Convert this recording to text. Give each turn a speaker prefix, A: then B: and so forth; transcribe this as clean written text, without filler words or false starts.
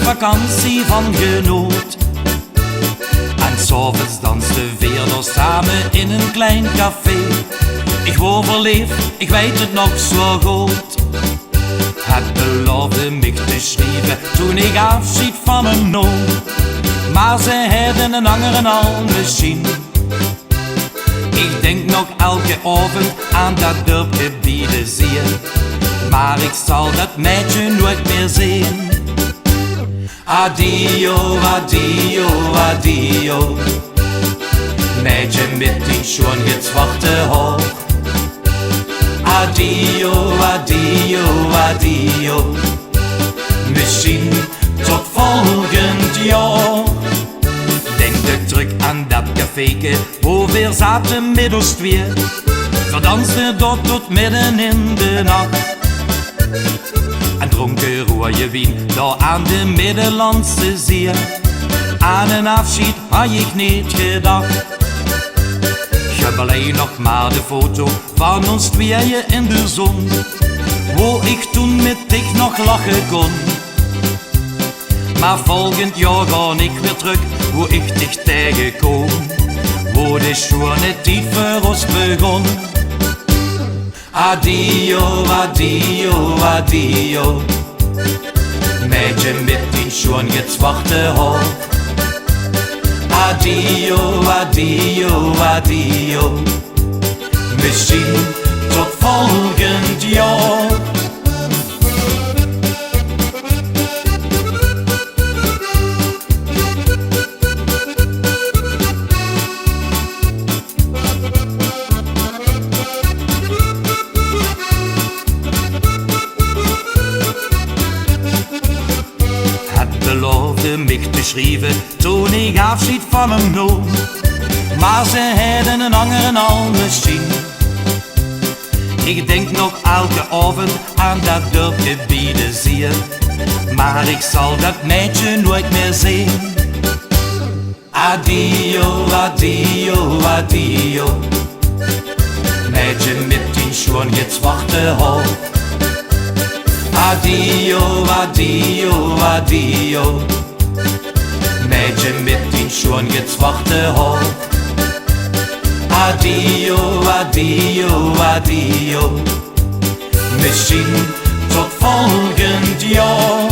A: vakantie van genoot. En 's avonds dansten we weer nog samen in een klein café. Ik word verliefd, ik weet het nog zo goed. Het beloofde me te schrijven toen ik afschied van hem nam. Maar ze hadden een ander al misschien. Ik denk nog elke avond aan dat dorpje bij de zee. Maar ik zal dat meisje nooit meer zien. Adio, adio, adio. Meisje met die schoon zwarte haar. Adio, adio, adio. Misschien tot volgend jaar. Denk ik terug aan dat caféke, waar we zaten middels twee. Verdansten dort tot midden in de nacht. En dronken rode wien daar aan de Middellandse Zee. Aan een afschied had ik niet gedacht. Ik heb alleen nog maar de foto van ons tweeën in de zon, waar ik toen met ik nog lachen kon. Maar volgend jaar ga ik weer terug, hoe ik dich tegenkom, waar de schone tijd voor ons begon. Adio, adio, adio. Meisje met die schoon zwarte haar. Adio, adio, adio. Misschien tot volgend jaar. Beloofde mij te schrijven toen ik afschied van hem nam. Maar ze hadden een ander al misschien. Ik denk nog elke avond aan dat dorpje bij de zee. Maar ik zal dat meisje nooit meer zien. Adio, adio, adio. Meisje met die schoon zwarte haar. Adio, adio, adio. Meisje met die schoon zwarte haar. Adio, adio, adio. Misschien tot volgend jaar.